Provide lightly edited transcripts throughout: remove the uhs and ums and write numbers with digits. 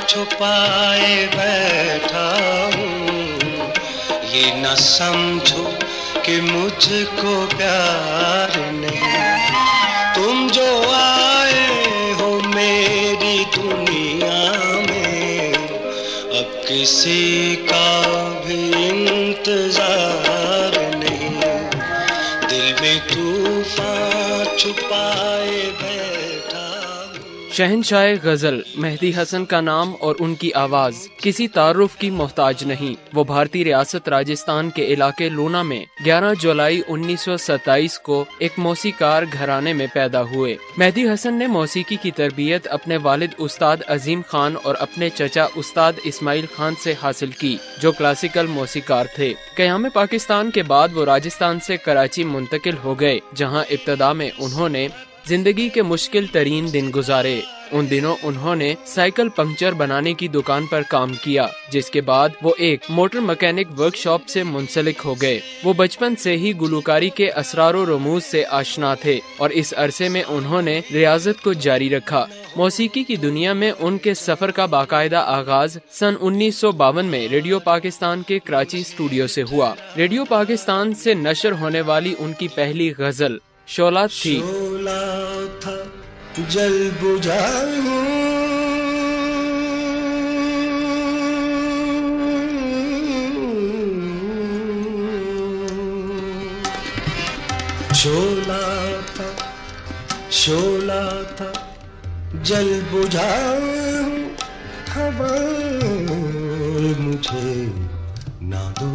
छुपाए बैठा हूँ, ये न समझो कि मुझको प्यार नहीं। तुम जो आए हो मेरी दुनिया में, अब किसी का भी इंतजार नहीं। दिल में तूफान छुपाए बैठा। शहंशाह गजल मेहदी हसन का नाम और उनकी आवाज किसी तारुफ की मोहताज नहीं। वो भारतीय रियासत राजस्थान के इलाके लूना में 11 जुलाई 1927 को एक मौसीकार घराने में पैदा हुए। मेहदी हसन ने मौसीकी की तरबियत अपने वालिद उस्ताद अजीम खान और अपने चचा उस्ताद इस्माइल खान से हासिल की, जो क्लासिकल मौसीकार थे। क़याम पाकिस्तान के बाद वो राजस्थान से कराची मुंतकिल हो गए, जहाँ इब्तदा में उन्होंने जिंदगी के मुश्किल तरीन दिन गुजारे। उन दिनों उन्होंने साइकिल पंक्चर बनाने की दुकान पर काम किया, जिसके बाद वो एक मोटर मैकेनिक वर्कशॉप से मुंसलिक हो गए। वो बचपन से ही गुलूकारी के असरार और रमूज से आशना थे और इस अरसे में उन्होंने रियाजत को जारी रखा। मौसीकी की दुनिया में उनके सफर का बाकायदा आगाज सन 1952 में रेडियो पाकिस्तान के कराची स्टूडियो से हुआ। रेडियो पाकिस्तान से नशर होने वाली उनकी पहली गजल शोला थी। शोला था जल बुझाऊं, शोला था जल बुझाऊं, खबर मुझे ना दो।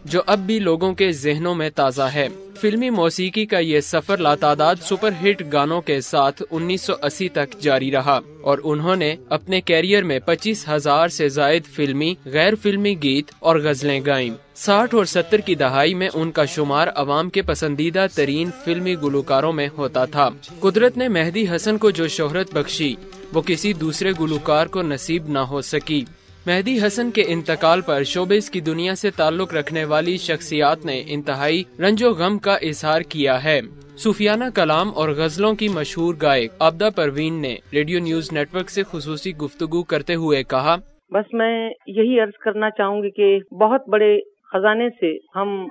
जो अब भी लोगों के जहनों में ताज़ा है। फिल्मी मौसीकी का ये सफर लातादाद सुपरहिट गानों के साथ 1980 तक जारी रहा और उन्होंने अपने कैरियर में 25,000 से जायद फिल्मी, गैर फिल्मी गीत और गजलें गाईं। 60 और 70 की दहाई में उनका शुमार अवाम के पसंदीदा तरीन फिल्मी गुलकारों में होता था। कुदरत ने मेहदी हसन को जो शोहरत बख्शी, वो किसी दूसरे गुलकार को नसीब न हो सकी। मेहदी हसन के इंतकाल पर शोबिस की दुनिया से ताल्लुक रखने वाली शख्सियात ने इंतहाई रंजो गम का इजहार किया है। सूफियाना कलाम और गजलों की मशहूर गायक आबदा परवीन ने रेडियो न्यूज नेटवर्क से खुसूसी गुफ्तगू करते हुए कहा, बस मैं यही अर्ज करना चाहूंगी कि बहुत बड़े खजाने से हम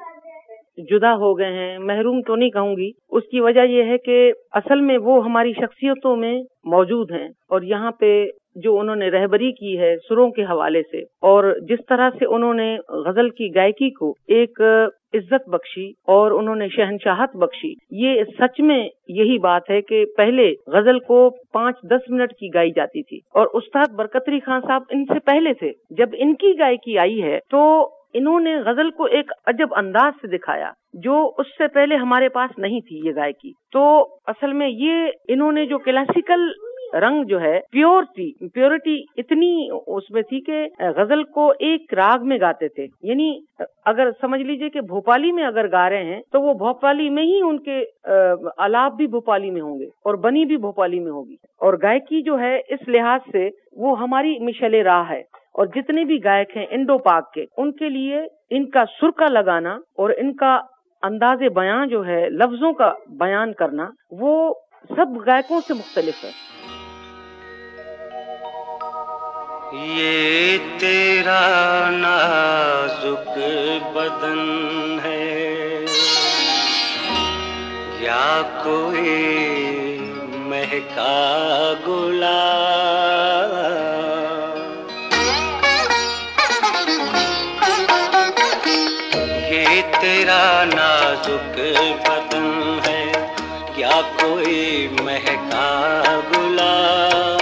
जुदा हो गए हैं। महरूम तो नहीं कहूंगी, उसकी वजह यह है कि असल में वो हमारी शख्सियतों में मौजूद हैं और यहाँ पे जो उन्होंने रहबरी की है सुरों के हवाले से, और जिस तरह से उन्होंने गजल की गायकी को एक इज्जत बख्शी और उन्होंने शहनशाहत बख्शी, ये सच में यही बात है कि पहले गजल को 5-10 मिनट की गाई जाती थी और उस्ताद बरकतरी खान साहब इनसे पहले थे। जब इनकी गायकी आई है तो इन्होंने गजल को एक अजब अंदाज से दिखाया जो उससे पहले हमारे पास नहीं थी ये गायकी। तो असल में ये इन्होंने जो क्लासिकल रंग जो है, प्योरिटी इतनी उसमें थी कि गजल को एक राग में गाते थे। यानी अगर समझ लीजिए कि भोपाली में अगर गा रहे हैं तो वो भोपाली में ही उनके आलाप भी भोपाली में होंगे और बनी भी भोपाली में होगी। और गायकी जो है इस लिहाज से वो हमारी मिशले राह है और जितने भी गायक हैं इंडो पाक के, उनके लिए इनका सुर का लगाना और इनका अंदाजे बयां जो है, लफ्जों का बयान करना, वो सब गायकों से मुख्तलिफ है। ये तेरा नाजुक बदन है या कोई महका गुलाब, ये तेरा नाजुक बदन है या कोई महका गुलाब,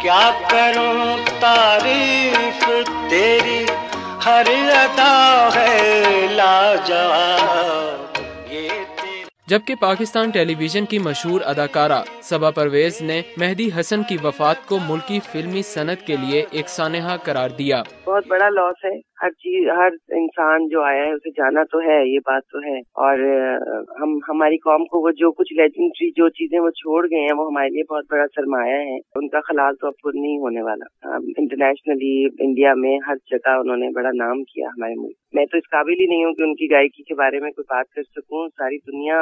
क्या करूं तारीफ तेरी हर अदा है लाजवाब। जबकि पाकिस्तान टेलीविजन की मशहूर अदाकारा सबा परवेज ने मेहदी हसन की वफात को मुल्की फिल्मी सनत के लिए एक सानेहा करार दिया। बहुत बड़ा लॉस है हर चीज, हर इंसान जो आया है उसे जाना तो है, ये बात तो है। और हम हमारी कौम को वो जो कुछ लेजेंडरी जो चीजें वो छोड़ गए हैं वो हमारे लिए बहुत बड़ा सरमाया है। उनका खलाल तो अब खुद नहीं होने वाला। इंटरनेशनली इंडिया में हर जगह उन्होंने बड़ा नाम किया हमारे मुल्क। मैं तो इस काबिल ही नहीं हूँ कि उनकी गायकी के बारे में कोई बात कर सकूं। सारी दुनिया,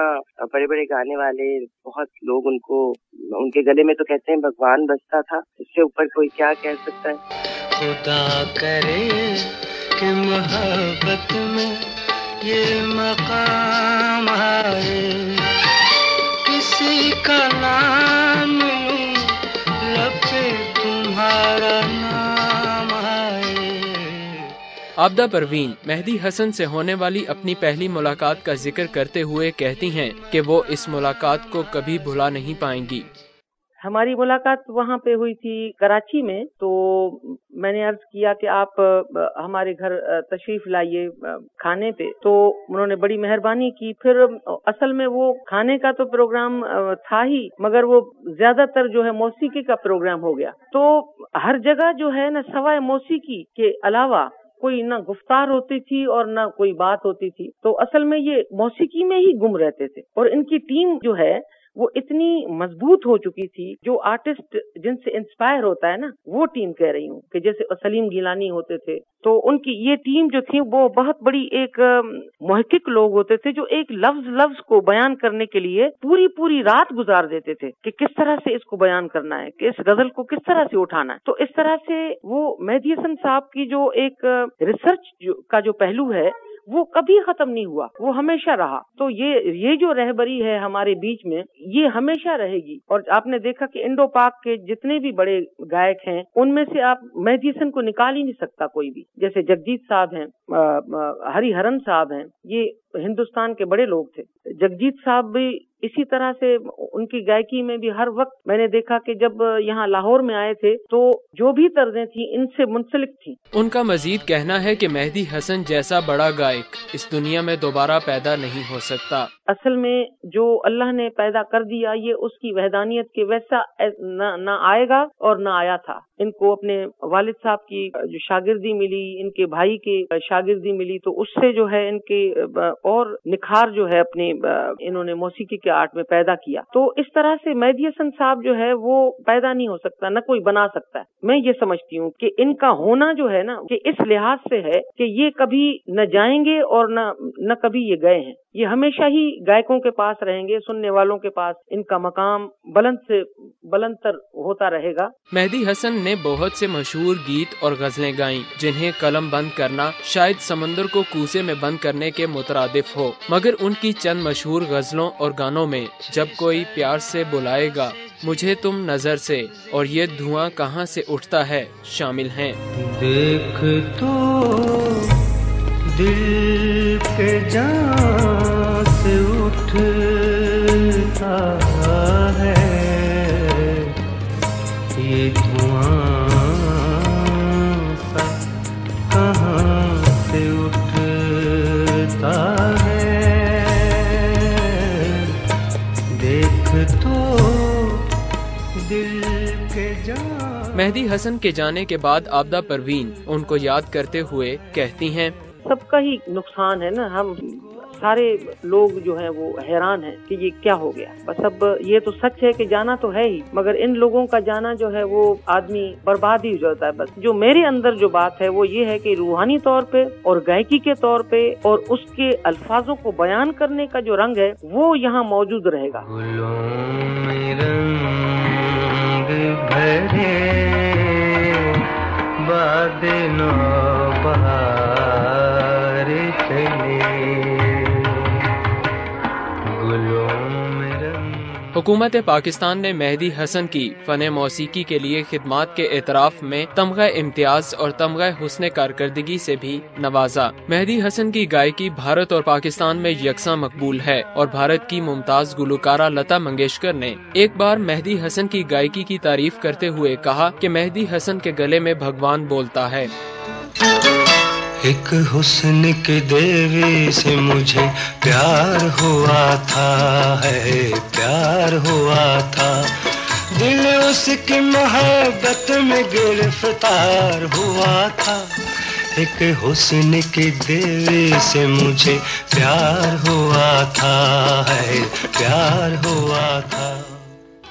बड़े बड़े गाने वाले बहुत लोग उनको, उनके गले में तो कहते हैं भगवान बसता था, इससे ऊपर कोई क्या कह सकता है। खुदा करे कि मोहब्बत में ये मकाम आए, किसी का नाम लूं, लब पे तुम्हारा नाम आए। आबदा परवीन मेहदी हसन से होने वाली अपनी पहली मुलाकात का जिक्र करते हुए कहती हैं कि वो इस मुलाकात को कभी भुला नहीं पाएंगी। हमारी मुलाकात वहाँ पे हुई थी कराची में। तो मैंने अर्ज किया कि आप हमारे घर तशरीफ लाइए खाने पे, तो उन्होंने बड़ी मेहरबानी की। फिर असल में वो खाने का तो प्रोग्राम था ही, मगर वो ज्यादातर जो है मौसीकी का प्रोग्राम हो गया। तो हर जगह जो है ना, सवाए मौसीकी के अलावा कोई ना गुफ्तार होती थी और ना कोई बात होती थी। तो असल में ये मौसीकी में ही गुम रहते थे। और इनकी टीम जो है वो इतनी मजबूत हो चुकी थी, जो आर्टिस्ट जिनसे इंस्पायर होता है ना, वो टीम कह रही हूँ कि जैसे सलीम गिलानी होते थे, तो उनकी ये टीम जो थी वो बहुत बड़ी एक मुहक्किक लोग होते थे, जो एक लफ्ज को बयान करने के लिए पूरी रात गुजार देते थे कि किस तरह से इसको बयान करना है, कि इस गजल को किस तरह से उठाना है। तो इस तरह से वो मेहदी हसन साहब की जो एक रिसर्च का जो पहलू है वो कभी खत्म नहीं हुआ, वो हमेशा रहा। तो ये जो रहबरी है हमारे बीच में, ये हमेशा रहेगी। और आपने देखा कि इंडो पाक के जितने भी बड़े गायक हैं, उनमें से आप मेहदी हसन को निकाल ही नहीं सकता कोई भी। जैसे जगजीत साहब हैं, हरिहरन साहब हैं, ये हिंदुस्तान के बड़े लोग थे। जगजीत साहब भी इसी तरह से, उनकी गायकी में भी हर वक्त मैंने देखा कि जब यहाँ लाहौर में आए थे तो जो भी तर्जें थी इनसे मुंसलिक थी। उनका मजीद कहना है कि मेहदी हसन जैसा बड़ा गायक इस दुनिया में दोबारा पैदा नहीं हो सकता। असल में जो अल्लाह ने पैदा कर दिया, ये उसकी वहदानियत के वैसा न आएगा और न आया था। इनको अपने वालिद साहब की जो शागिर्दी मिली, इनके भाई के शागिर्दी मिली, तो उससे जो है इनके और निखार जो है अपने इन्होंने मौसीकी के आर्ट में पैदा किया। तो इस तरह से मेहदी हसन साहब जो है वो पैदा नहीं हो सकता, न कोई बना सकता है। मैं ये समझती हूँ कि इनका होना जो है ना, कि इस लिहाज से है कि ये कभी न जाएंगे और न कभी ये गए हैं। ये हमेशा ही गायकों के पास रहेंगे, सुनने वालों के पास इनका मकाम बुलंद से बुलंदतर होता रहेगा। मेहदी हसन ने बहुत से मशहूर गीत और गजलें गाईं, जिन्हें कलम बंद करना शायद समंदर को कूसे में बंद करने के मुतरादिफ हो, मगर उनकी चंद मशहूर गजलों और गानों में जब कोई प्यार से बुलाएगा, मुझे तुम नजर से और ये धुआं कहाँ से उठता है शामिल हैं। देख तो दिल के जान से उठता है ये धुआं सा कहाँ से उठता है, देख तो दिल के जान। मेहदी हसन के जाने के बाद आबदा परवीन उनको याद करते हुए कहती हैं, सबका ही नुकसान है ना। हम सारे लोग जो हैं वो हैरान हैं कि ये क्या हो गया। बस अब ये तो सच है कि जाना तो है ही, मगर इन लोगों का जाना जो है वो आदमी बर्बाद ही हो जाता है। बस जो मेरे अंदर जो बात है वो ये है कि रूहानी तौर पे और गायकी के तौर पे और उसके अल्फाजों को बयान करने का जो रंग है वो यहाँ मौजूद रहेगा। हुकूमत पाकिस्तान ने मेहदी हसन की फने मौसीकी के लिए खिदमात के एतराफ में तमगा इम्तियाज और तमगा हुस्न कारकर्दगी से भी नवाजा। मेहदी हसन की गायकी भारत और पाकिस्तान में यकसा मकबूल है और भारत की मुमताज गुलकारा लता मंगेशकर ने एक बार मेहदी हसन की गायकी की तारीफ करते हुए कहा कि मेहदी हसन के गले में भगवान बोलता है। एक हुस्न की देवी से मुझे प्यार हुआ था, है प्यार हुआ था, दिल उसकी मोहब्बत में गिरफ्तार हुआ था। एक हुस्न की देवी से मुझे प्यार हुआ था, है प्यार हुआ था।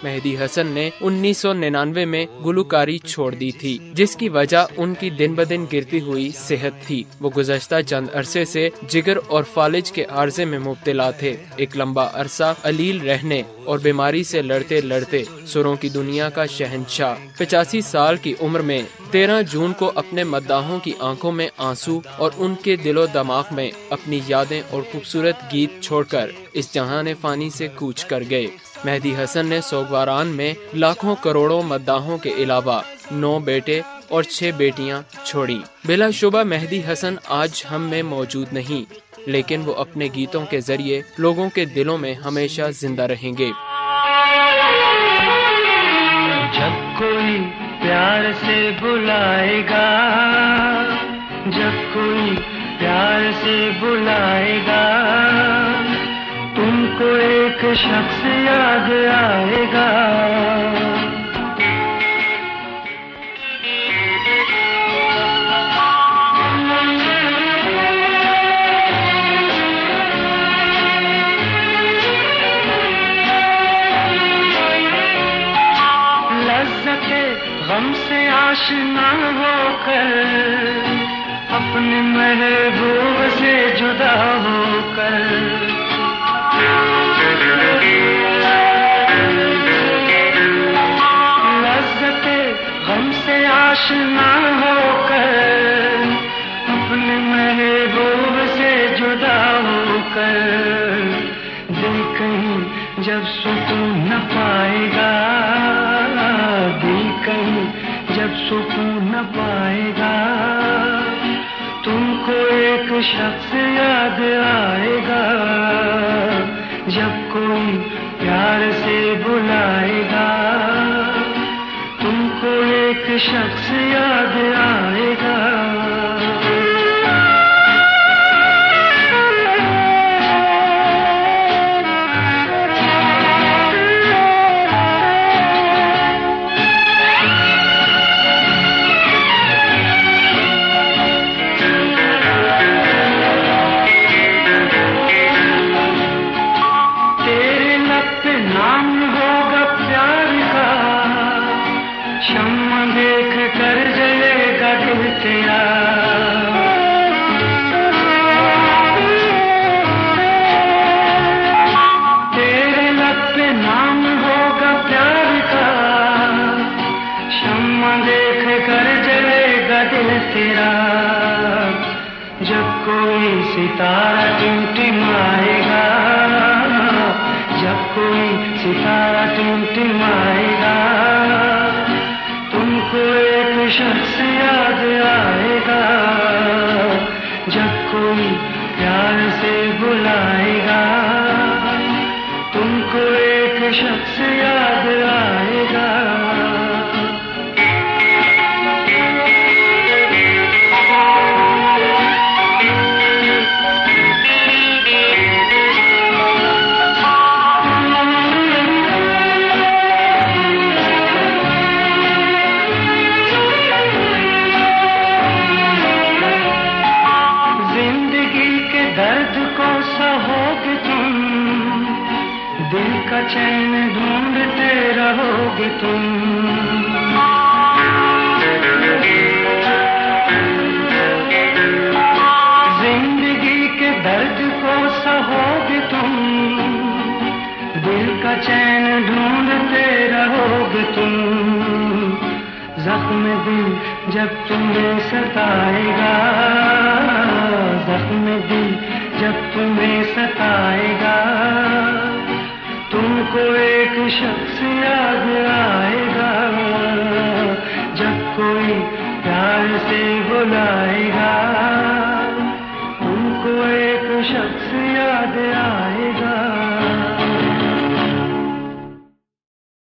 मेहदी हसन ने 1999 में गुलकारी छोड़ दी थी, जिसकी वजह उनकी दिन ब दिन गिरती हुई सेहत थी। वो गुज़श्ता चंद अरसे से जिगर और फालिज के आर्जे में मुब्तला थे। एक लंबा अरसा अलील रहने और बीमारी से लड़ते लड़ते सुरों की दुनिया का शहंशाह 85 साल की उम्र में 13 जून को अपने मद्दाहों की आंखों में आंसू और उनके दिलो दिमाग में अपनी यादें और खूबसूरत गीत छोड़कर इस जहान फानी से कूच कर गए। मेहदी हसन ने सोगवारान में लाखों करोड़ों मद्दाहों के अलावा 9 बेटे और 6 बेटियां छोड़ी। बिलाशुबा मेहदी हसन आज हम में मौजूद नहीं, लेकिन वो अपने गीतों के जरिए लोगों के दिलों में हमेशा जिंदा रहेंगे। जब कोई प्यार से बुलाएगा, जब कोई प्यार से बुलाएगा, तुमको एक शख्स याद आएगा। लज़्ज़ते गम से आशना होकर, अपने महबूब से जुदा होकर, लज़्ज़ते गम से आशना होकर, अपने महबूब से जुदा होकर, दिल कहीं जब सुकून न पाएगा, दिल कहीं जब सुकून न पाएगा, तुमको एक शख्स याद आएगा। जब कोई प्यार से बुलाएगा, तुमको एक शख्स याद आएगा। तेरे लब पे नाम होगा प्यार का, शम्मा देख कर जलेगा दिल तेरा। जब कोई सितारा टिमटिमाएगा, जब कोई सितारा टिमटिमाएगा, तुमको एक शख्स याद आएगा। जब कोई प्यार से बुलाएगा, तुमको एक शख्स याद आएगा। दिल का चैन ढूंढते रहोगे तुम, जिंदगी के दर्द को सहोगे तुम, दिल का चैन ढूंढते रहोगे तुम। जख्म दिल जब तुम्हें सताएगा, जख्म दिल जब तुम्हें सताएगा, तुमको एक शख्स याद आएगा। जब कोई प्यार से बुलाएगा, तुमको एक शख्स याद आएगा।